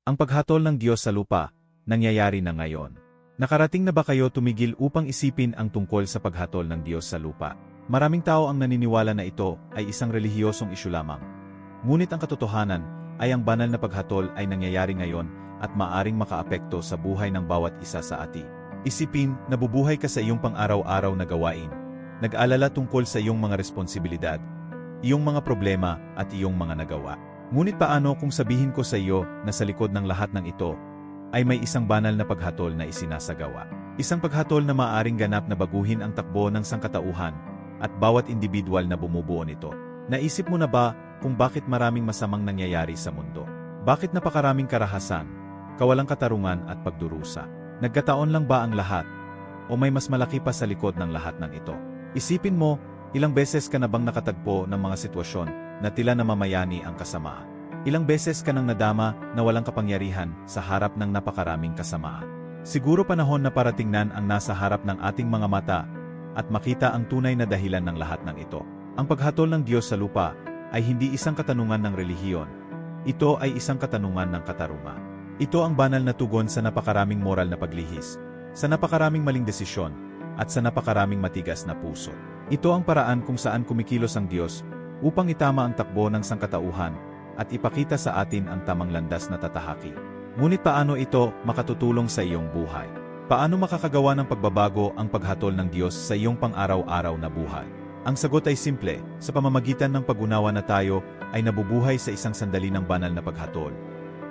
Ang paghatol ng Diyos sa lupa, nangyayari na ngayon. Nakarating na ba kayo tumigil upang isipin ang tungkol sa paghatol ng Diyos sa lupa? Maraming tao ang naniniwala na ito ay isang relihiyosong isyu lamang. Ngunit ang katotohanan ay ang banal na paghatol ay nangyayari ngayon at maaring makaapekto sa buhay ng bawat isa sa atin. Isipin, nabubuhay ka sa iyong pang-araw-araw na gawain. Nag-alala tungkol sa iyong mga responsibilidad, iyong mga problema at iyong mga nagawa. Ngunit paano kung sabihin ko sa iyo na sa likod ng lahat ng ito ay may isang banal na paghatol na isinasagawa? Isang paghatol na maaaring ganap na baguhin ang takbo ng sangkatauhan at bawat individual na bumubuo nito. Naisip mo na ba kung bakit maraming masamang nangyayari sa mundo? Bakit napakaraming karahasan, kawalang katarungan at pagdurusa? Nagkataon lang ba ang lahat? O may mas malaki pa sa likod ng lahat ng ito? Isipin mo, ilang beses ka na bang nakatagpo ng mga sitwasyon na tila namamayani ang kasamaan? Ilang beses ka nang nadama na walang kapangyarihan sa harap ng napakaraming kasamaan? Siguro panahon na para tingnan ang nasa harap ng ating mga mata at makita ang tunay na dahilan ng lahat ng ito. Ang paghatol ng Diyos sa lupa ay hindi isang katanungan ng relihiyon. Ito ay isang katanungan ng katarungan. Ito ang banal na tugon sa napakaraming moral na paglihis, sa napakaraming maling desisyon, at sa napakaraming matigas na puso. Ito ang paraan kung saan kumikilos ang Diyos upang itama ang takbo ng sangkatauhan at ipakita sa atin ang tamang landas na tatahaki. Ngunit paano ito makatutulong sa iyong buhay? Paano makakagawa ng pagbabago ang paghatol ng Diyos sa iyong pang-araw-araw na buhay? Ang sagot ay simple, sa pamamagitan ng pag-unawa na tayo ay nabubuhay sa isang sandali ng banal na paghatol.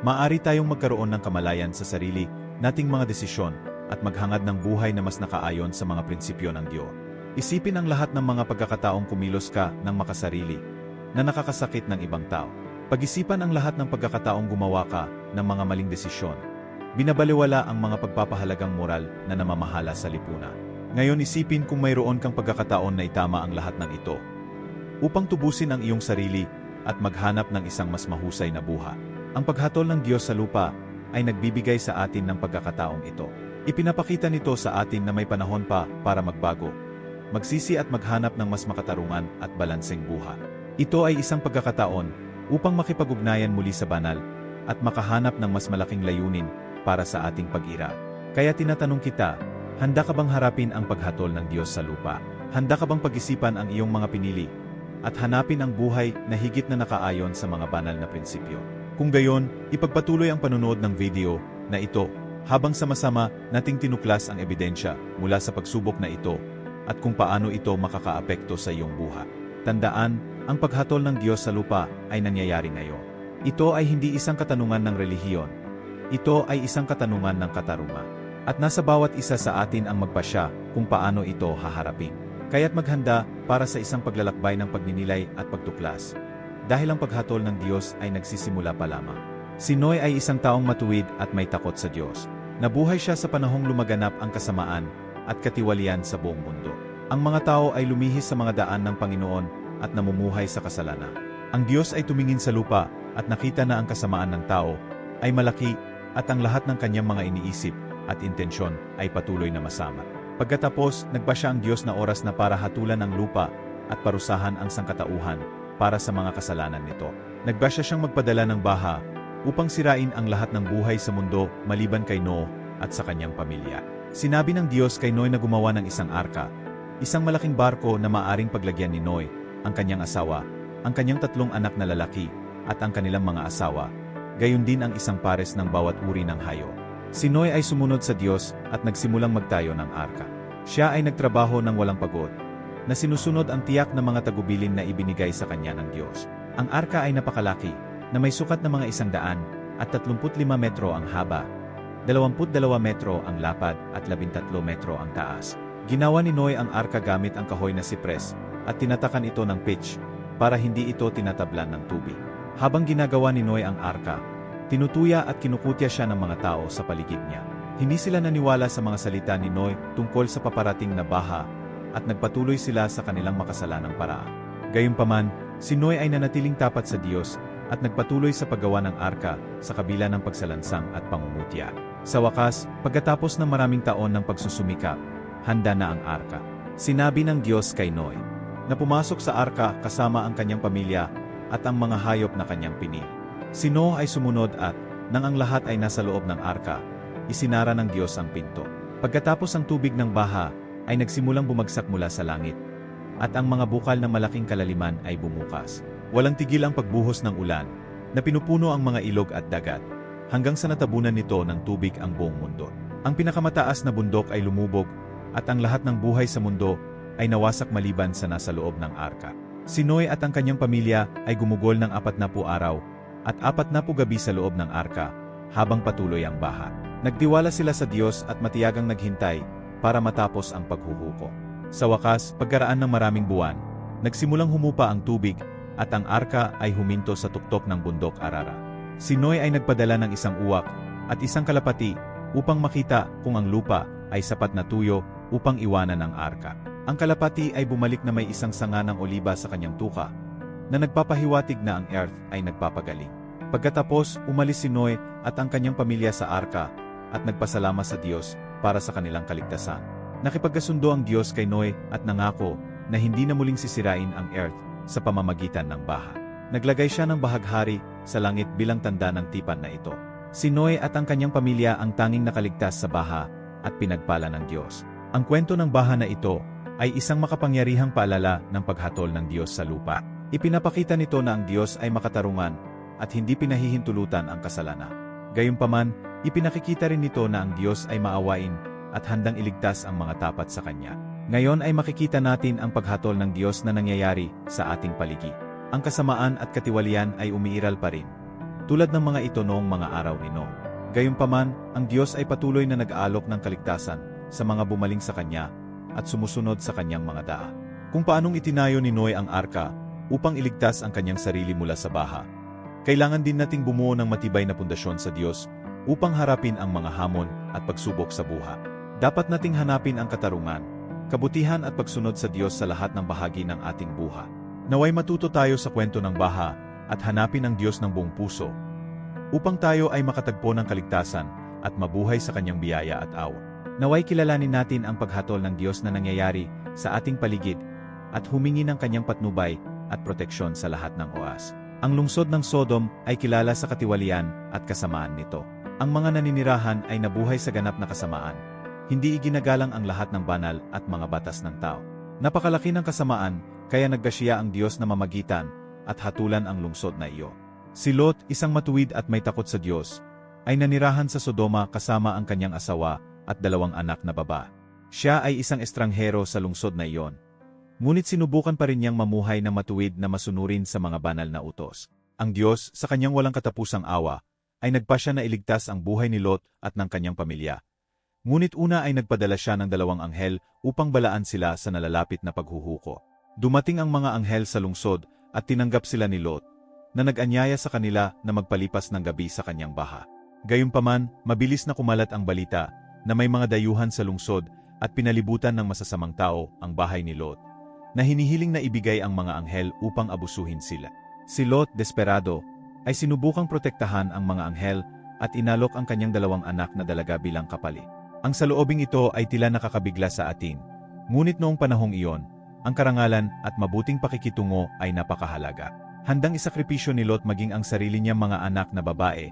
Maaari tayong magkaroon ng kamalayan sa sarili nating mga desisyon at maghangad ng buhay na mas nakaayon sa mga prinsipyo ng Diyos. Isipin ang lahat ng mga pagkakataong kumilos ka ng makasarili na nakakasakit ng ibang tao. Pag-isipan ang lahat ng pagkakataong gumawa ka ng mga maling desisyon. Binabaliwala ang mga pagpapahalagang moral na namamahala sa lipunan. Ngayon isipin kung mayroon kang pagkakataon na itama ang lahat ng ito upang tubusin ang iyong sarili at maghanap ng isang mas mahusay na buhay. Ang paghatol ng Diyos sa lupa ay nagbibigay sa atin ng pagkakataong ito. Ipinapakita nito sa atin na may panahon pa para magbago, magsisi at maghanap ng mas makatarungan at balanseng buhay. Ito ay isang pagkakataon upang makipag-ugnayan muli sa banal at makahanap ng mas malaking layunin para sa ating pag-iral. Kaya tinatanong kita, handa ka bang harapin ang paghatol ng Diyos sa lupa? Handa ka bang pag-isipan ang iyong mga pinili at hanapin ang buhay na higit na nakaayon sa mga banal na prinsipyo? Kung gayon, ipagpatuloy ang panonood ng video na ito habang sama-sama nating tinuklas ang ebidensya mula sa pagsubok na ito at kung paano ito makakaapekto sa iyong buhay. Tandaan, ang paghatol ng Diyos sa lupa ay nangyayari ngayon. Ito ay hindi isang katanungan ng relihiyon. Ito ay isang katanungan ng katarungan. At nasa bawat isa sa atin ang magpasya kung paano ito haharapin. Kaya't maghanda para sa isang paglalakbay ng pagninilay at pagtuklas. Dahil ang paghatol ng Diyos ay nagsisimula pa lamang. Si Noy ay isang taong matuwid at may takot sa Diyos. Nabuhay siya sa panahong lumaganap ang kasamaan at katiwalian sa buong mundo. Ang mga tao ay lumihis sa mga daan ng Panginoon at namumuhay sa kasalanan. Ang Diyos ay tumingin sa lupa at nakita na ang kasamaan ng tao ay malaki at ang lahat ng kanyang mga iniisip at intensyon ay patuloy na masama. Pagkatapos, nagpasya ang Diyos na oras na para hatulan ang lupa at parusahan ang sangkatauhan para sa mga kasalanan nito. Nagpasya siyang magpadala ng baha upang sirain ang lahat ng buhay sa mundo maliban kay Noe at sa kanyang pamilya. Sinabi ng Diyos kay Noe na gumawa ng isang arka, isang malaking barko na maaring paglagyan ni Noe, ang kanyang asawa, ang kanyang 3 anak na lalaki, at ang kanilang mga asawa, gayon din ang isang pares ng bawat uri ng hayop. Si Noe ay sumunod sa Diyos at nagsimulang magtayo ng arka. Siya ay nagtrabaho ng walang pagod, na sinusunod ang tiyak na mga tagubilin na ibinigay sa kanya ng Diyos. Ang arka ay napakalaki, na may sukat na mga 100 at 35 metro ang haba, 22 metro ang lapad at 13 metro ang taas. Ginawa ni Noe ang arka gamit ang kahoy na sipres at tinatakan ito ng pitch para hindi ito tinatablan ng tubig. Habang ginagawa ni Noe ang arka, tinutuya at kinukutya siya ng mga tao sa paligid niya. Hindi sila naniwala sa mga salita ni Noe tungkol sa paparating na baha at nagpatuloy sila sa kanilang makasalanang paraan. Gayunpaman, si Noe ay nanatiling tapat sa Diyos at nagpatuloy sa paggawa ng arka sa kabila ng pagsalansang at pangungutya. Sa wakas, pagkatapos ng maraming taon ng pagsusumikap, handa na ang arka. Sinabi ng Diyos kay Noe na pumasok sa arka kasama ang kanyang pamilya at ang mga hayop na kanyang pinili. Si Noe ay sumunod at, Nang ang lahat ay nasa loob ng arka, isinara ng Diyos ang pinto. Pagkatapos ang tubig ng baha ay nagsimulang bumagsak mula sa langit, at ang mga bukal ng malaking kalaliman ay bumukas. Walang tigil ang pagbuhos ng ulan, na pinupuno ang mga ilog at dagat, hanggang sa natabunan nito ng tubig ang buong mundo. Ang pinakamataas na bundok ay lumubog, at ang lahat ng buhay sa mundo ay nawasak maliban sa nasa loob ng arka. Si Noe at ang kanyang pamilya ay gumugol ng 40 araw, at 40 gabi sa loob ng arka, habang patuloy ang baha. Nagtiwala sila sa Diyos at matiyagang naghintay para matapos ang paghuhuko. Sa wakas, pagkaraan ng maraming buwan, nagsimulang humupa ang tubig at ang arka ay huminto sa tuktok ng bundok Arara. Si Noe ay nagpadala ng isang uwak at isang kalapati upang makita kung ang lupa ay sapat na tuyo upang iwanan ang arka. Ang kalapati ay bumalik na may isang sanga ng oliba sa kanyang tuka na nagpapahiwatig na ang earth ay nagpapagaling. Pagkatapos, umalis si Noe at ang kanyang pamilya sa arka at nagpasalamat sa Diyos para sa kanilang kaligtasan. Nakipagkasundo ang Diyos kay Noe at nangako na hindi na muling sisirain ang earth sa pamamagitan ng baha. Naglagay siya ng bahaghari sa langit bilang tanda ng tipan na ito. Si Noe at ang kanyang pamilya ang tanging nakaligtas sa baha at pinagpala ng Diyos. Ang kwento ng baha na ito ay isang makapangyarihang paalala ng paghatol ng Diyos sa lupa. Ipinapakita nito na ang Diyos ay makatarungan at hindi pinahihintulutan ang kasalanan. Gayunpaman, ipinakikita rin nito na ang Diyos ay maawain at handang iligtas ang mga tapat sa Kanya. Ngayon ay makikita natin ang paghatol ng Diyos na nangyayari sa ating paligid. Ang kasamaan at katiwalian ay umiiral pa rin, tulad ng mga ito noong mga araw ni Noe. Gayunpaman, ang Diyos ay patuloy na nag-aalok ng kaligtasan sa mga bumaling sa Kanya at sumusunod sa Kanyang mga daa. Kung paanong itinayo ni Noe ang arka upang iligtas ang kanyang sarili mula sa baha, kailangan din nating bumuo ng matibay na pundasyon sa Diyos upang harapin ang mga hamon at pagsubok sa buhay. Dapat nating hanapin ang katarungan, kabutihan at pagsunod sa Diyos sa lahat ng bahagi ng ating buhay. Naway matuto tayo sa kwento ng baha at hanapin ang Diyos ng buong puso upang tayo ay makatagpo ng kaligtasan at mabuhay sa Kanyang biyaya at awa. Naway kilalanin natin ang paghatol ng Diyos na nangyayari sa ating paligid at humingi ng Kanyang patnubay at proteksyon sa lahat ng oras. Ang lungsod ng Sodom ay kilala sa katiwalian at kasamaan nito. Ang mga naninirahan ay nabuhay sa ganap na kasamaan. Hindi iginagalang ang lahat ng banal at mga batas ng tao. Napakalaki ng kasamaan, kaya nagkasya ang Diyos na mamagitan at hatulan ang lungsod na iyo. Si Lot, isang matuwid at may takot sa Diyos, ay nanirahan sa Sodoma kasama ang kanyang asawa at 2 anak na baba. Siya ay isang estranghero sa lungsod na iyon. Ngunit sinubukan pa rin niyang mamuhay na matuwid na masunurin sa mga banal na utos. Ang Diyos, sa kanyang walang katapusang awa, ay nagpasya na iligtas ang buhay ni Lot at ng kanyang pamilya. Ngunit una ay nagpadala siya ng 2 anghel upang balaan sila sa nalalapit na paghuhuko. Dumating ang mga anghel sa lungsod at tinanggap sila ni Lot, na nag-anyaya sa kanila na magpalipas ng gabi sa kanyang baha. Gayunpaman, mabilis na kumalat ang balita na may mga dayuhan sa lungsod at pinalibutan ng masasamang tao ang bahay ni Lot, na hinihiling na ibigay ang mga anghel upang abusuhin sila. Si Lot, desperado, ay sinubukang protektahan ang mga anghel at inalok ang kanyang 2 anak na dalaga bilang kapalit. Ang saloobing ito ay tila nakakabigla sa atin, ngunit noong panahong iyon, ang karangalan at mabuting pakikitungo ay napakahalaga. Handang isakripisyo ni Lot maging ang sarili niyang mga anak na babae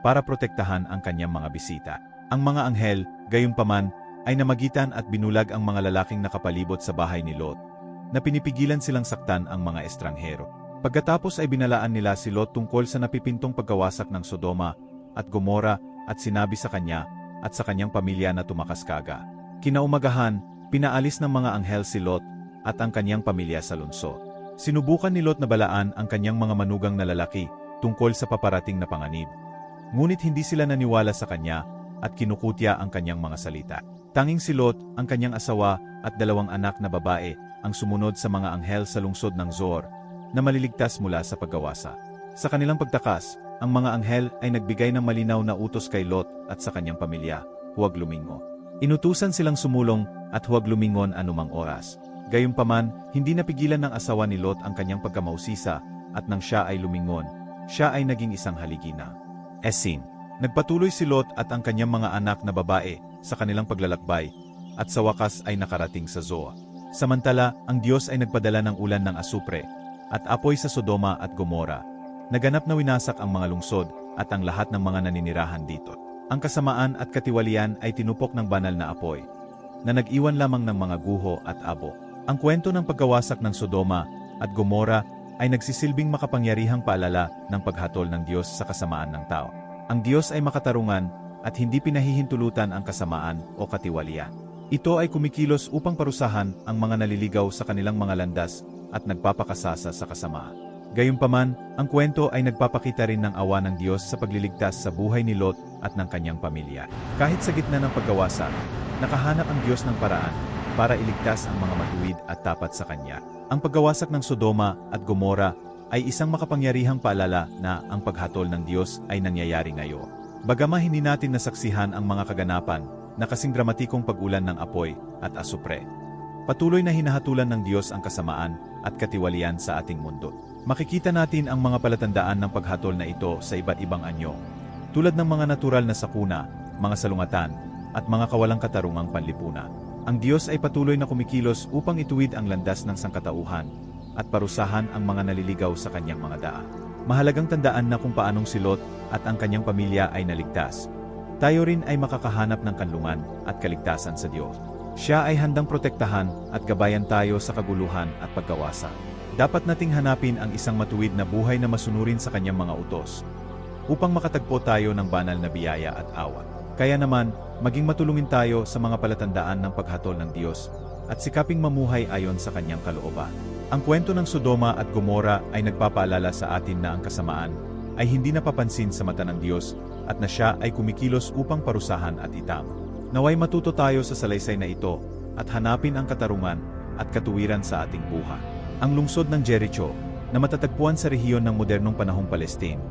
para protektahan ang kanyang mga bisita. Ang mga anghel, gayunpaman, ay namagitan at binulag ang mga lalaking nakapalibot sa bahay ni Lot, na pinipigilan silang saktan ang mga estranghero. Pagkatapos ay binalaan nila si Lot tungkol sa napipintong pagkawasak ng Sodoma at Gomora at sinabi sa kanya at sa kanyang pamilya na tumakas kaagad. Kinaumagahan, pinaalis ng mga anghel si Lot at ang kanyang pamilya sa lungsod. Sinubukan ni Lot na balaan ang kanyang mga manugang na lalaki tungkol sa paparating na panganib. Ngunit hindi sila naniwala sa kanya at kinukutya ang kanyang mga salita. Tanging si Lot, ang kanyang asawa at 2 anak na babae ang sumunod sa mga anghel sa lungsod ng Zoar na maliligtas mula sa pagkawasa. Sa kanilang pagtakas, ang mga anghel ay nagbigay ng malinaw na utos kay Lot at sa kanyang pamilya, huwag lumingon. Inutusan silang sumulong at huwag lumingon anumang oras. Gayunpaman, hindi napigilan ng asawa ni Lot ang kanyang pagkamausisa at nang siya ay lumingon, siya ay naging isang haligina. Esin. Nagpatuloy si Lot at ang kanyang mga anak na babae sa kanilang paglalakbay at sa wakas ay nakarating sa Zoar. Samantala, ang Diyos ay nagpadala ng ulan ng asupre at apoy sa Sodoma at Gomora. Naganap na winasak ang mga lungsod at ang lahat ng mga naninirahan dito. Ang kasamaan at katiwalian ay tinupok ng banal na apoy, na nag-iwan lamang ng mga guho at abo. Ang kwento ng pagkawasak ng Sodoma at Gomora ay nagsisilbing makapangyarihang paalala ng paghatol ng Diyos sa kasamaan ng tao. Ang Diyos ay makatarungan at hindi pinahihintulutan ang kasamaan o katiwalian. Ito ay kumikilos upang parusahan ang mga naliligaw sa kanilang mga landas at nagpapakasasa sa kasamaan. Gayunpaman, ang kwento ay nagpapakita rin ng awa ng Diyos sa pagliligtas sa buhay ni Lot at ng kanyang pamilya. Kahit sa gitna ng pagkawasak, nakahanap ang Diyos ng paraan para iligtas ang mga matuwid at tapat sa Kanya. Ang pagkawasak ng Sodoma at Gomora ay isang makapangyarihang paalala na ang paghatol ng Diyos ay nangyayari ngayon. Bagaman hindi natin nasaksihan ang mga kaganapan na kasing dramatikong pag-ulan ng apoy at asupre, patuloy na hinahatulan ng Diyos ang kasamaan at katiwalian sa ating mundo. Makikita natin ang mga palatandaan ng paghatol na ito sa iba't ibang anyo, tulad ng mga natural na sakuna, mga salungatan, at mga kawalang katarungang panlipunan. Ang Diyos ay patuloy na kumikilos upang ituwid ang landas ng sangkatauhan at parusahan ang mga naliligaw sa kanyang mga daan. Mahalagang tandaan na kung paanong si Lot at ang kanyang pamilya ay naligtas, tayo rin ay makakahanap ng kanlungan at kaligtasan sa Diyos. Siya ay handang protektahan at gabayan tayo sa kaguluhan at pagkawasak. Dapat nating hanapin ang isang matuwid na buhay na masunurin sa kanyang mga utos, upang makatagpo tayo ng banal na biyaya at awa. Kaya naman, maging matulungin tayo sa mga palatandaan ng paghatol ng Diyos at sikaping mamuhay ayon sa kanyang kalooban. Ang kwento ng Sodoma at Gomora ay nagpapaalala sa atin na ang kasamaan ay hindi napapansin sa mata ng Diyos at na siya ay kumikilos upang parusahan at itama. Naway matuto tayo sa salaysay na ito at hanapin ang katarungan at katuwiran sa ating buhay. Ang lungsod ng Jericho, na matatagpuan sa rehiyon ng modernong panahong Palestine,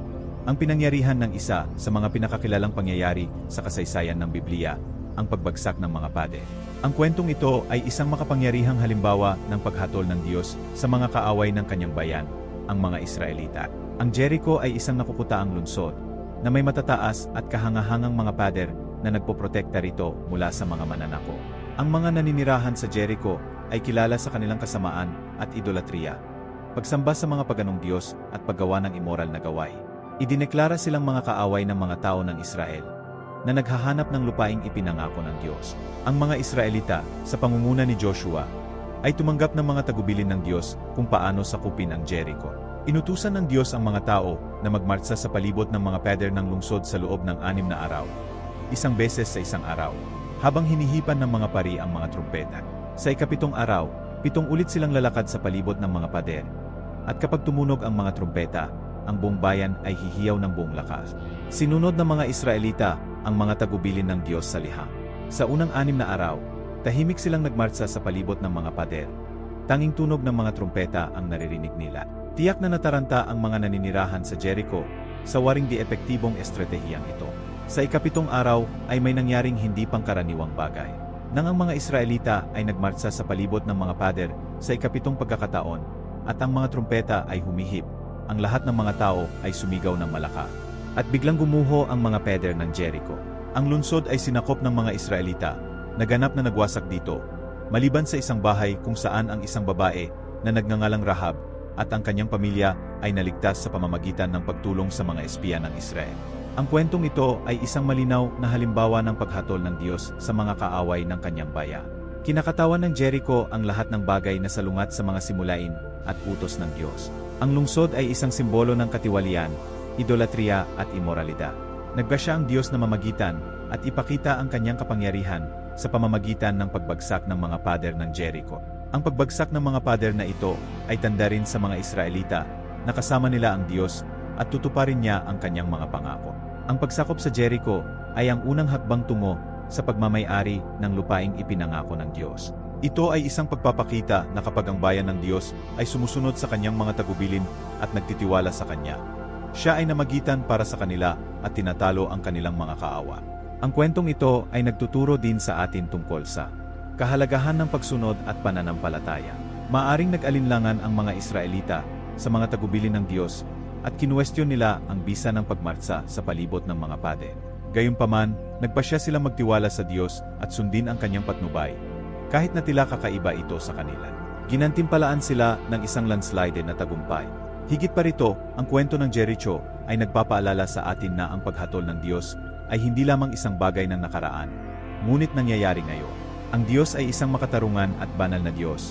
ang pinangyarihan ng isa sa mga pinakakilalang pangyayari sa kasaysayan ng Biblia, ang pagbagsak ng mga pade. Ang kwentong ito ay isang makapangyarihang halimbawa ng paghatol ng Diyos sa mga kaaway ng kanyang bayan, ang mga Israelita. Ang Jericho ay isang nakukutaang lungsod, na may matataas at kahangahangang mga pader na nagpoprotekta rito mula sa mga mananako. Ang mga naninirahan sa Jericho ay kilala sa kanilang kasamaan at idolatriya, pagsamba sa mga paganong Diyos at paggawa ng immoral na gawain. Idineklara silang mga kaaway ng mga tao ng Israel, na naghahanap ng lupaing ipinangako ng Diyos. Ang mga Israelita, sa pangunguna ni Joshua, ay tumanggap ng mga tagubilin ng Diyos kung paano sakupin ang Jericho. Inutusan ng Diyos ang mga tao na magmartsa sa palibot ng mga pader ng lungsod sa loob ng 6 na araw, isang beses sa isang araw, habang hinihipan ng mga pari ang mga trumpeta. Sa ika-7 araw, 7 ulit silang lalakad sa palibot ng mga pader, at kapag tumunog ang mga trumpeta, ang buong bayan ay hihiyaw ng buong lakas. Sinunod ng mga Israelita ang mga tagubilin ng Diyos sa liham. Sa unang 6 na araw, tahimik silang nagmartsa sa palibot ng mga pader. Tanging tunog ng mga trumpeta ang naririnig nila. Tiyak na nataranta ang mga naninirahan sa Jericho sa waring di epektibong estratehiyang ito. Sa ika-7 araw ay may nangyaring hindi pangkaraniwang bagay. Nang ang mga Israelita ay nagmartsa sa palibot ng mga pader sa ika-7 pagkakataon at ang mga trumpeta ay humihip, ang lahat ng mga tao ay sumigaw ng malakas. At biglang gumuho ang mga pader ng Jericho. Ang lungsod ay sinakop ng mga Israelita, naganap na nagwasak dito, maliban sa isang bahay kung saan ang isang babae na nagngangalang Rahab at ang kanyang pamilya ay naligtas sa pamamagitan ng pagtulong sa mga espiya ng Israel. Ang kwentong ito ay isang malinaw na halimbawa ng paghatol ng Diyos sa mga kaaway ng kanyang bayan. Kinakatawan ng Jericho ang lahat ng bagay na salungat sa mga simulain at utos ng Diyos. Ang lungsod ay isang simbolo ng katiwalian, idolatria at imoralidad. Nagpasya ang Diyos na mamagitan at ipakita ang kanyang kapangyarihan sa pamamagitan ng pagbagsak ng mga pader ng Jericho. Ang pagbagsak ng mga pader na ito ay tanda rin sa mga Israelita na kasama nila ang Diyos at tutuparin niya ang kanyang mga pangako. Ang pagsakop sa Jericho ay ang unang hakbang tungo sa pagmamay-ari ng lupaing ipinangako ng Diyos. Ito ay isang pagpapakita na kapag ang bayan ng Diyos ay sumusunod sa kanyang mga tagubilin at nagtitiwala sa kanya, siya ay namagitan para sa kanila at tinatalo ang kanilang mga kaawa. Ang kwentong ito ay nagtuturo din sa atin tungkol sa kahalagahan ng pagsunod at pananampalataya. Maaring nag-alinlangan ang mga Israelita sa mga tagubilin ng Diyos at kinuwestiyon nila ang bisa ng pagmartsa sa palibot ng mga pader. Gayunpaman, nagpasya silang magtiwala sa Diyos at sundin ang kanyang patnubay, kahit na tila kakaiba ito sa kanila. Ginantimpalaan sila ng isang landslide na tagumpay. Higit pa rito, ang kwento ng Jericho ay nagpapaalala sa atin na ang paghatol ng Diyos ay hindi lamang isang bagay ng nakaraan, ngunit nangyayari ngayon. Ang Diyos ay isang makatarungan at banal na Diyos,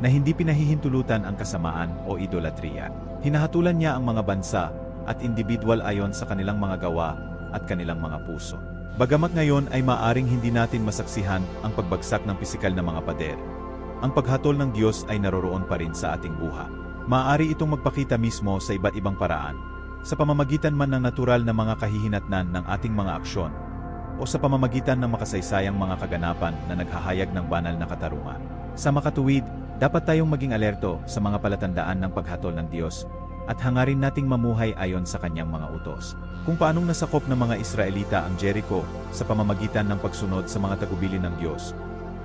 na hindi pinahihintulutan ang kasamaan o idolatriya. Hinahatulan niya ang mga bansa at individual ayon sa kanilang mga gawa at kanilang mga puso. Bagamat ngayon ay maaring hindi natin masaksihan ang pagbagsak ng pisikal na mga pader, ang paghatol ng Diyos ay naroroon pa rin sa ating buhay. Maaari itong magpakita mismo sa iba't ibang paraan, sa pamamagitan man ng natural na mga kahihinatnan ng ating mga aksyon, o sa pamamagitan ng makasaysayang mga kaganapan na naghahayag ng banal na katarungan. Sa makatuwid, dapat tayong maging alerto sa mga palatandaan ng paghatol ng Diyos at hangarin nating mamuhay ayon sa kanyang mga utos. Kung paanong nasakop ng mga Israelita ang Jericho sa pamamagitan ng pagsunod sa mga tagubilin ng Diyos,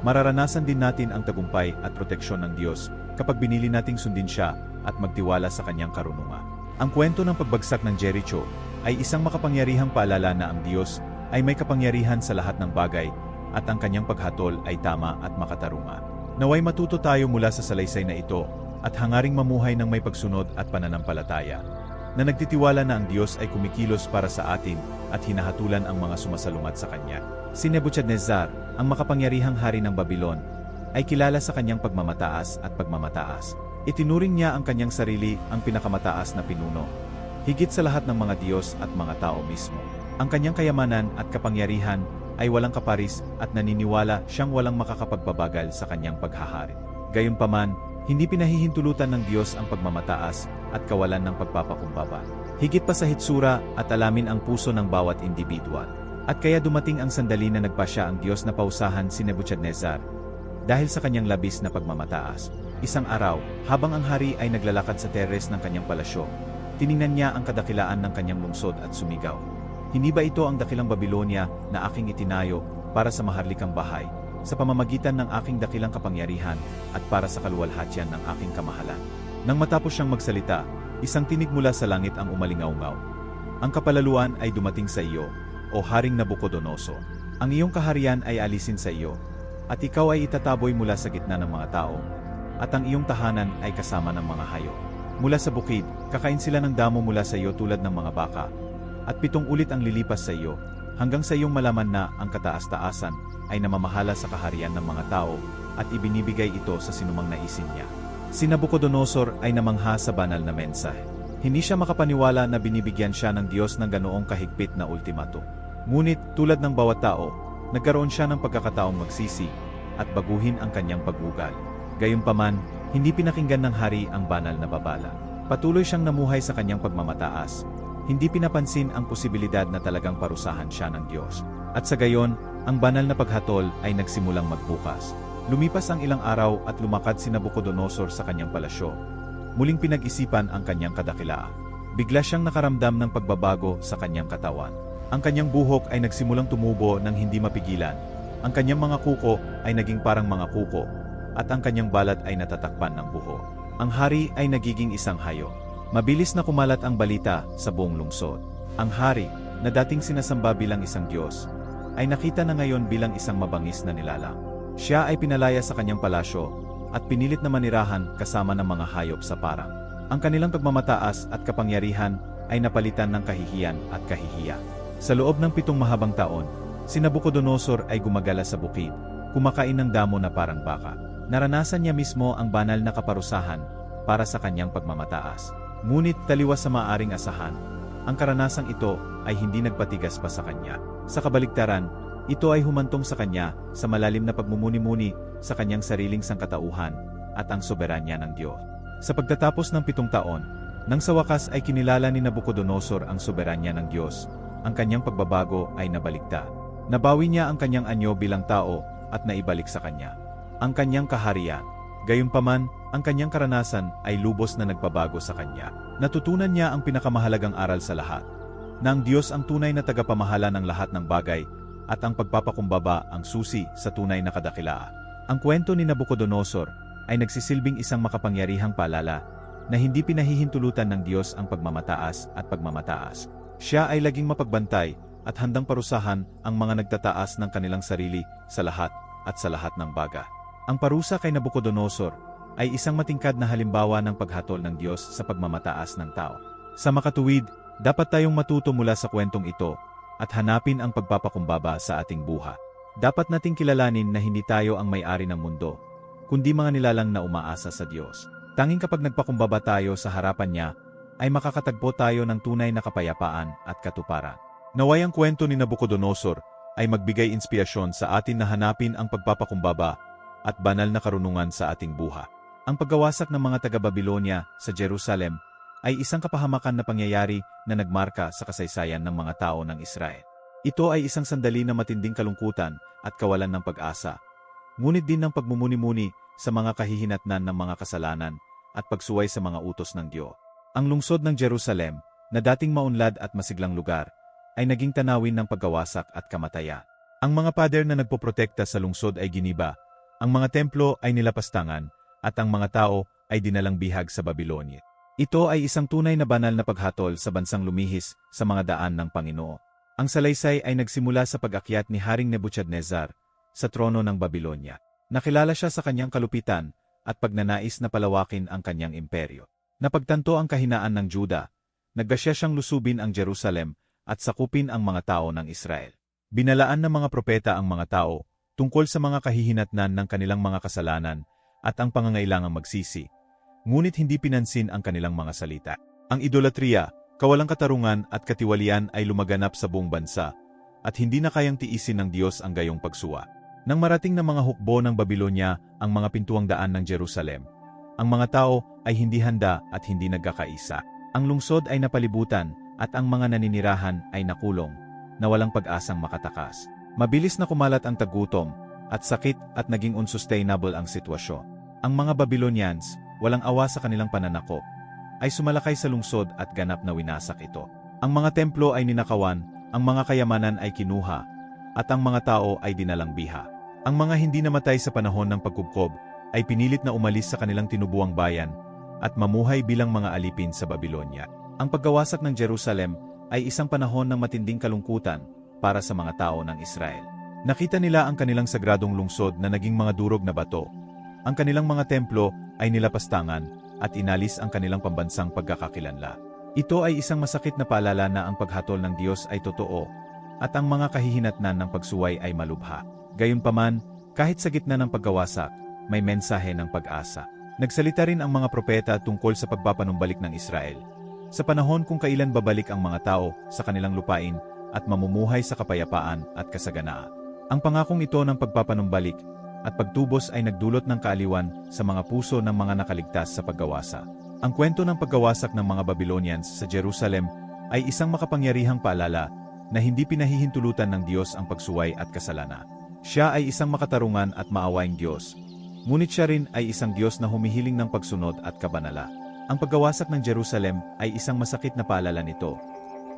mararanasan din natin ang tagumpay at proteksyon ng Diyos kapag binili nating sundin siya at magtiwala sa kanyang karunungan. Ang kwento ng pagbagsak ng Jericho ay isang makapangyarihang paalala na ang Diyos ay may kapangyarihan sa lahat ng bagay at ang kanyang paghatol ay tama at makatarungan. Naway matuto tayo mula sa salaysay na ito at hangaring mamuhay ng may pagsunod at pananampalataya, na nagtitiwala na ang Diyos ay kumikilos para sa atin at hinahatulan ang mga sumasalungat sa Kanya. Si Nebuchadnezzar, ang makapangyarihang hari ng Babilon, ay kilala sa kanyang pagmamataas at pagmamataas. Itinuring niya ang kanyang sarili ang pinakamataas na pinuno, higit sa lahat ng mga Diyos at mga tao mismo. Ang kanyang kayamanan at kapangyarihan ay walang kaparis at naniniwala siyang walang makakapagbabagal sa kanyang paghahari. Gayunpaman, hindi pinahihintulutan ng Diyos ang pagmamataas at kawalan ng pagpapakumbaba. Higit pa sa hitsura at alamin ang puso ng bawat individual. At kaya dumating ang sandali na nagpasya ang Diyos na pausahan si Nebuchadnezzar dahil sa kanyang labis na pagmamataas. Isang araw, habang ang hari ay naglalakad sa teres ng kanyang palasyo, tiningnan niya ang kadakilaan ng kanyang lungsod at sumigaw, "Hindi ba ito ang dakilang Babilonia na aking itinayo para sa maharlikang bahay, sa pamamagitan ng aking dakilang kapangyarihan at para sa kaluwalhatian ng aking kamahalan?" Nang matapos siyang magsalita, isang tinig mula sa langit ang umalingaw-ngaw. "Ang kapalaluan ay dumating sa iyo, o Haring Nabucodonosor. Ang iyong kaharian ay alisin sa iyo, at ikaw ay itataboy mula sa gitna ng mga tao, at ang iyong tahanan ay kasama ng mga hayop. Mula sa bukid, kakain sila ng damo mula sa iyo tulad ng mga baka, at 7 ulit ang lilipas sa iyo, hanggang sa iyong malaman na ang kataas-taasan ay namamahala sa kaharian ng mga tao, at ibinibigay ito sa sinumang naisin niya." Si Nabucodonosor ay namangha sa banal na mensahe. Hindi siya makapaniwala na binibigyan siya ng Diyos ng ganoong kahigpit na ultimatum. Ngunit, tulad ng bawat tao, nagkaroon siya ng pagkakataong magsisi at baguhin ang kanyang pag-ugal. Gayunpaman, hindi pinakinggan ng hari ang banal na babala. Patuloy siyang namuhay sa kanyang pagmamataas. Hindi pinapansin ang posibilidad na talagang parusahan siya ng Diyos. At sa gayon, ang banal na paghatol ay nagsimulang magbukas. Lumipas ang ilang araw at lumakad si Nabucodonosor sa kanyang palasyo. Muling pinag-isipan ang kanyang kadakilaan. Bigla siyang nakaramdam ng pagbabago sa kanyang katawan. Ang kanyang buhok ay nagsimulang tumubo ng hindi mapigilan. Ang kanyang mga kuko ay naging parang mga kuko, at ang kanyang balat ay natatakpan ng buho. Ang hari ay nagiging isang hayop. Mabilis na kumalat ang balita sa buong lungsod. Ang hari, na dating sinasamba bilang isang Diyos, ay nakita na ngayon bilang isang mabangis na nilalang. Siya ay pinalaya sa kanyang palasyo, at pinilit na manirahan kasama ng mga hayop sa parang. Ang kanilang pagmamataas at kapangyarihan ay napalitan ng kahihiyan at kahihiya. Sa loob ng 7 mahabang taon, si Nabucodonosor ay gumagala sa bukid, kumakain ng damo na parang baka. Naranasan niya mismo ang banal na kaparusahan para sa kanyang pagmamataas. Ngunit taliwas sa maaring asahan, ang karanasang ito ay hindi nagpatigas pa sa kanya. Sa kabaligtaran, ito ay humantong sa kanya sa malalim na pagmumuni-muni sa kanyang sariling sangkatauhan at ang soberanya ng Diyos. Sa pagtatapos ng 7 taon, nang sa wakas ay kinilala ni Nabucodonosor ang soberanya ng Diyos, ang kanyang pagbabago ay nabaligtad. Nabawi niya ang kanyang anyo bilang tao at naibalik sa kanya ang kanyang kaharian. Gayunpaman, ang kanyang karanasan ay lubos na nagpabago sa kanya. Natutunan niya ang pinakamahalagang aral sa lahat, na ang Diyos ang tunay na tagapamahala ng lahat ng bagay at ang pagpapakumbaba ang susi sa tunay na kadakilaan. Ang kwento ni Nabucodonosor ay nagsisilbing isang makapangyarihang paalala na hindi pinahihintulutan ng Diyos ang pagmamataas at pagmamataas. Siya ay laging mapagbantay at handang parusahan ang mga nagtataas ng kanilang sarili sa lahat at sa lahat ng bagay. Ang parusa kay Nabucodonosor ay isang matingkad na halimbawa ng paghatol ng Diyos sa pagmamataas ng tao. Sa makatuwid, dapat tayong matuto mula sa kwentong ito at hanapin ang pagpapakumbaba sa ating buhay. Dapat nating kilalanin na hindi tayo ang may-ari ng mundo, kundi mga nilalang na umaasa sa Diyos. Tanging kapag nagpakumbaba tayo sa harapan niya, ay makakatagpo tayo ng tunay na kapayapaan at katuparan. Naway ang kwento ni Nabucodonosor ay magbigay inspirasyon sa atin na hanapin ang pagpapakumbaba at banal na karunungan sa ating buhay. Ang paggawasak ng mga taga-Babilonya sa Jerusalem ay isang kapahamakan na pangyayari na nagmarka sa kasaysayan ng mga tao ng Israel. Ito ay isang sandali na matinding kalungkutan at kawalan ng pag-asa, ngunit din ng pagmumuni-muni sa mga kahihinatnan ng mga kasalanan at pagsuway sa mga utos ng Diyos. Ang lungsod ng Jerusalem, na dating maunlad at masiglang lugar, ay naging tanawin ng paggawasak at kamatayan. Ang mga pader na nagpoprotekta sa lungsod ay giniba, ang mga templo ay nilapastangan, at ang mga tao ay dinalang bihag sa Babylonia. Ito ay isang tunay na banal na paghatol sa bansang lumihis sa mga daan ng Panginoon. Ang salaysay ay nagsimula sa pag-akyat ni Haring Nebuchadnezzar sa trono ng Babylonia. Nakilala siya sa kanyang kalupitan at pagnanais na palawakin ang kanyang imperyo. Napagtanto ang kahinaan ng Juda, naggasya siyang lusubin ang Jerusalem at sakupin ang mga tao ng Israel. Binalaan ng mga propeta ang mga tao tungkol sa mga kahihinatnan ng kanilang mga kasalanan at ang pangangailangang magsisi, ngunit hindi pinansin ang kanilang mga salita. Ang idolatriya, kawalang katarungan at katiwalian ay lumaganap sa buong bansa, at hindi na kayang tiisin ng Diyos ang gayong pagsuwa. Nang marating ng mga hukbo ng Babylonya ang mga pintuang daan ng Jerusalem, ang mga tao ay hindi handa at hindi nagkakaisa. Ang lungsod ay napalibutan at ang mga naninirahan ay nakulong, na walang pag-asang makatakas. Mabilis na kumalat ang tagutom at sakit at naging unsustainable ang sitwasyon. Ang mga Babylonians, walang awa sa kanilang pananakop, ay sumalakay sa lungsod at ganap na winasak ito. Ang mga templo ay ninakawan, ang mga kayamanan ay kinuha, at ang mga tao ay dinalang biha. Ang mga hindi namatay sa panahon ng pagkubkob ay pinilit na umalis sa kanilang tinubuang bayan at mamuhay bilang mga alipin sa Babylonia. Ang paggawasak ng Jerusalem ay isang panahon ng matinding kalungkutan para sa mga tao ng Israel. Nakita nila ang kanilang sagradong lungsod na naging mga durog na bato. Ang kanilang mga templo ay nilapastangan at inalis ang kanilang pambansang pagkakakilanla. Ito ay isang masakit na paalala na ang paghatol ng Diyos ay totoo at ang mga kahihinatnan ng pagsuway ay malubha. Gayunpaman, kahit sa gitna ng paggawasak, may mensahe ng pag-asa. Nagsalita rin ang mga propeta tungkol sa pagpapanumbalik ng Israel. Sa panahon kung kailan babalik ang mga tao sa kanilang lupain at mamumuhay sa kapayapaan at kasaganaan. Ang pangakong ito ng pagpapanumbalik at pagtubos ay nagdulot ng kaaliwan sa mga puso ng mga nakaligtas sa paggawasak. Ang kwento ng paggawasak ng mga Babylonians sa Jerusalem ay isang makapangyarihang paalala na hindi pinahihintulutan ng Diyos ang pagsuway at kasalanan. Siya ay isang makatarungan at maawaing Diyos, ngunit siya rin ay isang Diyos na humihiling ng pagsunod at kabanala. Ang paggawasak ng Jerusalem ay isang masakit na paalala nito,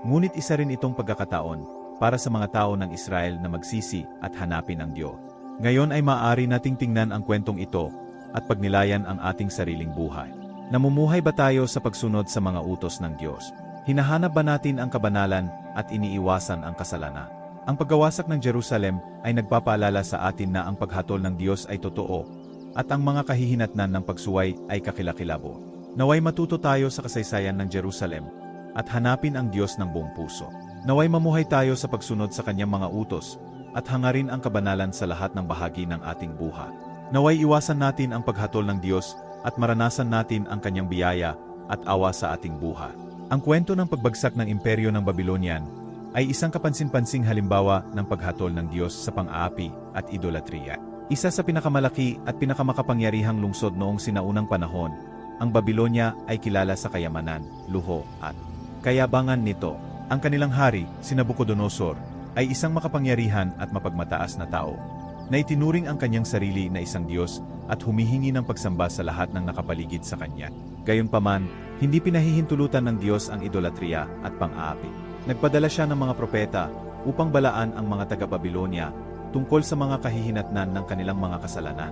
ngunit isa rin itong pagkakataon para sa mga tao ng Israel na magsisi at hanapin ang Diyos. Ngayon ay maaari nating tingnan ang kwentong ito at pagnilayan ang ating sariling buhay. Namumuhay ba tayo sa pagsunod sa mga utos ng Diyos? Hinahanap ba natin ang kabanalan at iniiwasan ang kasalanan? Ang paggawasak ng Jerusalem ay nagpapaalala sa atin na ang paghatol ng Diyos ay totoo at ang mga kahihinatnan ng pagsuway ay kakilakilabo. Naway matuto tayo sa kasaysayan ng Jerusalem at hanapin ang Diyos ng buong puso. Naway mamuhay tayo sa pagsunod sa kanyang mga utos at hangarin ang kabanalan sa lahat ng bahagi ng ating buhay. Naway iwasan natin ang paghatol ng Diyos at maranasan natin ang kanyang biyaya at awa sa ating buhay. Ang kwento ng pagbagsak ng imperyo ng Babylonian ay isang kapansin-pansing halimbawa ng paghatol ng Diyos sa pang-aapi at idolatriya. Isa sa pinakamalaki at pinakamakapangyarihang lungsod noong sinaunang panahon, ang Babylonia ay kilala sa kayamanan, luho at kayabangan nito. Ang kanilang hari, si Nabucodonosor, ay isang makapangyarihan at mapagmataas na tao, na itinuring ang kanyang sarili na isang Diyos at humihingi ng pagsamba sa lahat ng nakapaligid sa kanya. Gayunpaman, hindi pinahihintulutan ng Diyos ang idolatriya at pang-aapi. Nagpadala siya ng mga propeta upang balaan ang mga taga-Babylonia tungkol sa mga kahihinatnan ng kanilang mga kasalanan.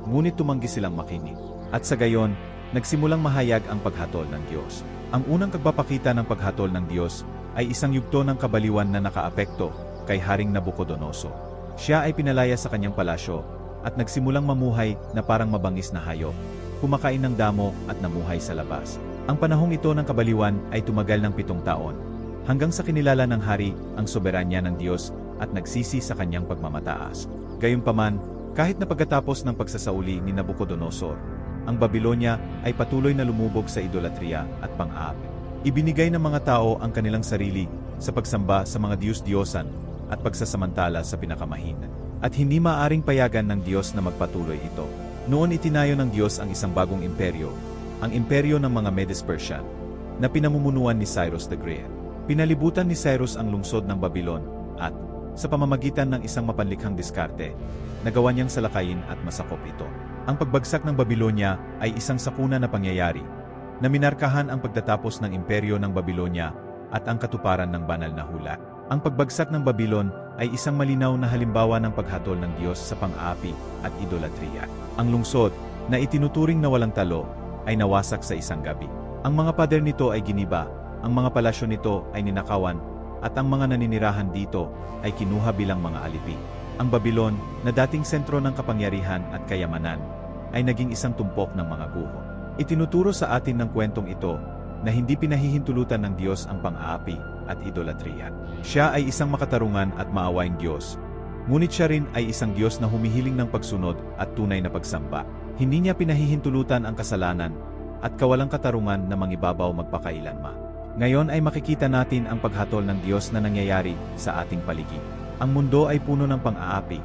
Ngunit tumanggi silang makinig. At sa gayon, nagsimulang mahayag ang paghatol ng Diyos. Ang unang pagpapakita ng paghatol ng Diyos ay isang yugto ng kabaliwan na nakaapekto kay Haring Nabucodonosor. Siya ay pinalaya sa kanyang palasyo at nagsimulang mamuhay na parang mabangis na hayop. kumakain ng damo at namuhay sa labas. Ang panahong ito ng kabaliwan ay tumagal ng 7 taon, hanggang sa kinilala ng hari ang soberanya ng Diyos at nagsisi sa kanyang pagmamataas. Gayunpaman, kahit na pagkatapos ng pagsasauli ni Nabucodonosor, ang Babilonya ay patuloy na lumubog sa idolatriya at pang-aapi. Ibinigay ng mga tao ang kanilang sarili sa pagsamba sa mga Diyos-Diyosan at pagsasamantala sa pinakamahinan. At hindi maaring payagan ng Diyos na magpatuloy ito. Noon itinayo ng Diyos ang isang bagong imperyo, ang imperyo ng mga Medes-Persian, na pinamumunuan ni Cyrus the Great. Pinalibutan ni Cyrus ang lungsod ng Babylon at, sa pamamagitan ng isang mapanlikhang diskarte, nagawa niyang salakayin at masakop ito. Ang pagbagsak ng Babylonia ay isang sakuna na pangyayari na minarkahan ang pagtatapos ng imperyo ng Babylonia at ang katuparan ng banal na hula. Ang pagbagsak ng Babylon ay isang malinaw na halimbawa ng paghatol ng Diyos sa pang-aapi at idolatriya. Ang lungsod, na itinuturing na walang talo, ay nawasak sa isang gabi. Ang mga pader nito ay giniba, ang mga palasyo nito ay ninakawan, at ang mga naninirahan dito ay kinuha bilang mga alipin. Ang Babylon, na dating sentro ng kapangyarihan at kayamanan, ay naging isang tumpok ng mga guho. Itinuturo sa atin ng kwentong ito na hindi pinahihintulutan ng Diyos ang pang-aapi at idolatriya. Siya ay isang makatarungan at maawaing Diyos, ngunit siya rin ay isang Diyos na humihiling ng pagsunod at tunay na pagsamba. Hindi niya pinahihintulutan ang kasalanan at kawalang katarungan na mangibabaw magpakailanman. Ngayon ay makikita natin ang paghatol ng Diyos na nangyayari sa ating paligid. Ang mundo ay puno ng pang-aapi,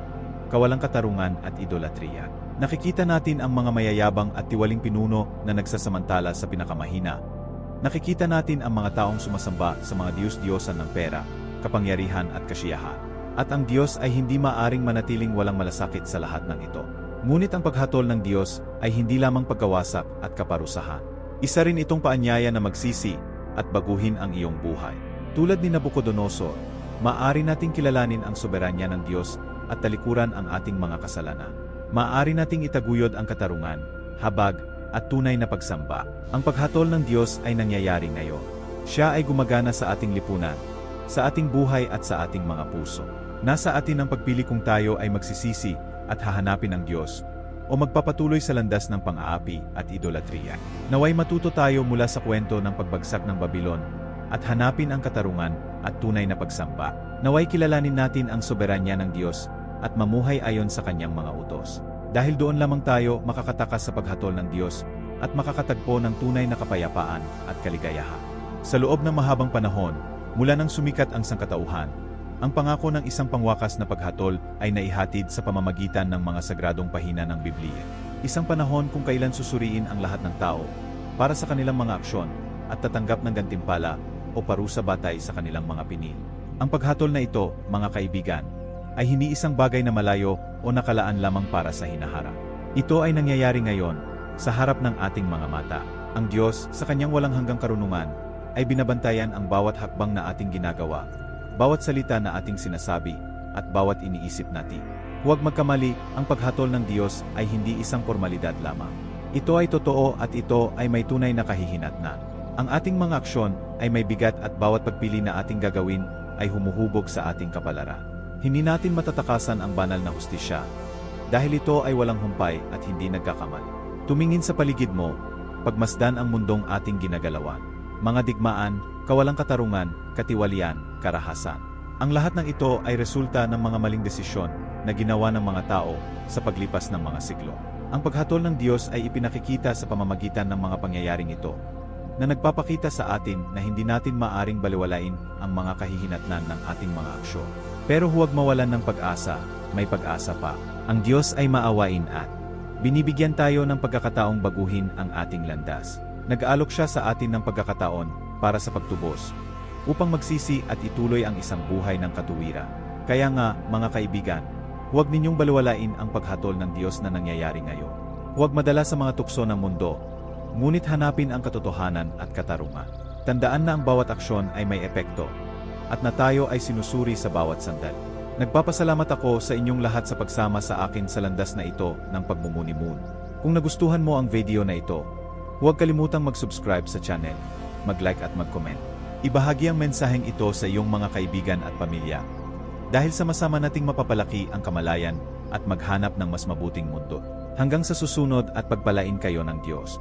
kawalang katarungan at idolatriya. Nakikita natin ang mga mayayabang at tiwaling pinuno na nagsasamantala sa pinakamahina. Nakikita natin ang mga taong sumasamba sa mga Diyos-Diyosan ng pera, kapangyarihan at kasiyahan. At ang Diyos ay hindi maaring manatiling walang malasakit sa lahat ng ito. Ngunit ang paghatol ng Diyos ay hindi lamang pagkawasak at kaparusahan. Isa rin itong paanyaya na magsisi at baguhin ang iyong buhay. Tulad ni Nabucodonosor, maaari nating kilalanin ang soberanya ng Diyos at talikuran ang ating mga kasalanan. Maaari nating itaguyod ang katarungan, habag, at tunay na pagsamba. Ang paghatol ng Diyos ay nangyayari ngayon. Siya ay gumagana sa ating lipunan, sa ating buhay at sa ating mga puso. Nasa atin ang pagpili kung tayo ay magsisisi at hahanapin ang Diyos, o magpapatuloy sa landas ng pang-aapi at idolatriya. Naway matuto tayo mula sa kwento ng pagbagsak ng Babylon at hanapin ang katarungan at tunay na pagsamba. Naway kilalanin natin ang soberanya ng Diyos at mamuhay ayon sa kanyang mga utos. Dahil doon lamang tayo makakatakas sa paghatol ng Diyos at makakatagpo ng tunay na kapayapaan at kaligayahan. Sa loob ng mahabang panahon, mula nang sumikat ang sangkatauhan, ang pangako ng isang pangwakas na paghatol ay naihatid sa pamamagitan ng mga sagradong pahina ng Biblia. Isang panahon kung kailan susuriin ang lahat ng tao para sa kanilang mga aksyon at tatanggap ng gantimpala o parusa batay sa kanilang mga pinili. Ang paghatol na ito, mga kaibigan, ay hindi isang bagay na malayo o nakalaan lamang para sa hinaharap. Ito ay nangyayari ngayon, sa harap ng ating mga mata. Ang Diyos, sa kanyang walang hanggang karunungan, ay binabantayan ang bawat hakbang na ating ginagawa, bawat salita na ating sinasabi, at bawat iniisip natin. Huwag magkamali, ang paghatol ng Diyos ay hindi isang formalidad lamang. Ito ay totoo at ito ay may tunay na kahihinatnan. Ang ating mga aksyon ay may bigat at bawat pagpili na ating gagawin ay humuhubog sa ating kapalaran. Hindi natin matatakasan ang banal na hustisya, dahil ito ay walang humpay at hindi nagkakamali. Tumingin sa paligid mo, pagmasdan ang mundong ating ginagalawan. Mga digmaan, kawalang katarungan, katiwalian, karahasan. Ang lahat ng ito ay resulta ng mga maling desisyon na ginawa ng mga tao sa paglipas ng mga siglo. Ang paghatol ng Diyos ay ipinakikita sa pamamagitan ng mga pangyayaring ito, na nagpapakita sa atin na hindi natin maaring baliwalain ang mga kahihinatnan ng ating mga aksyon. Pero huwag mawalan ng pag-asa, may pag-asa pa. Ang Diyos ay maawain at binibigyan tayo ng pagkakataong baguhin ang ating landas. Nag-aalok siya sa atin ng pagkakataon para sa pagtubos, upang magsisi at ituloy ang isang buhay ng katuwiran. Kaya nga, mga kaibigan, huwag ninyong baliwalain ang paghatol ng Diyos na nangyayari ngayon. Huwag madala sa mga tukso ng mundo, ngunit hanapin ang katotohanan at katarungan. Tandaan na ang bawat aksyon ay may epekto, at na tayo ay sinusuri sa bawat sandali. Nagpapasalamat ako sa inyong lahat sa pagsama sa akin sa landas na ito ng pagmumuni-muni. Kung nagustuhan mo ang video na ito, huwag kalimutang mag-subscribe sa channel, mag-like at mag-comment. Ibahagi ang mensaheng ito sa iyong mga kaibigan at pamilya, dahil sama-sama nating mapapalaki ang kamalayan at maghanap ng mas mabuting mundo. Hanggang sa susunod at pagpalain kayo ng Diyos.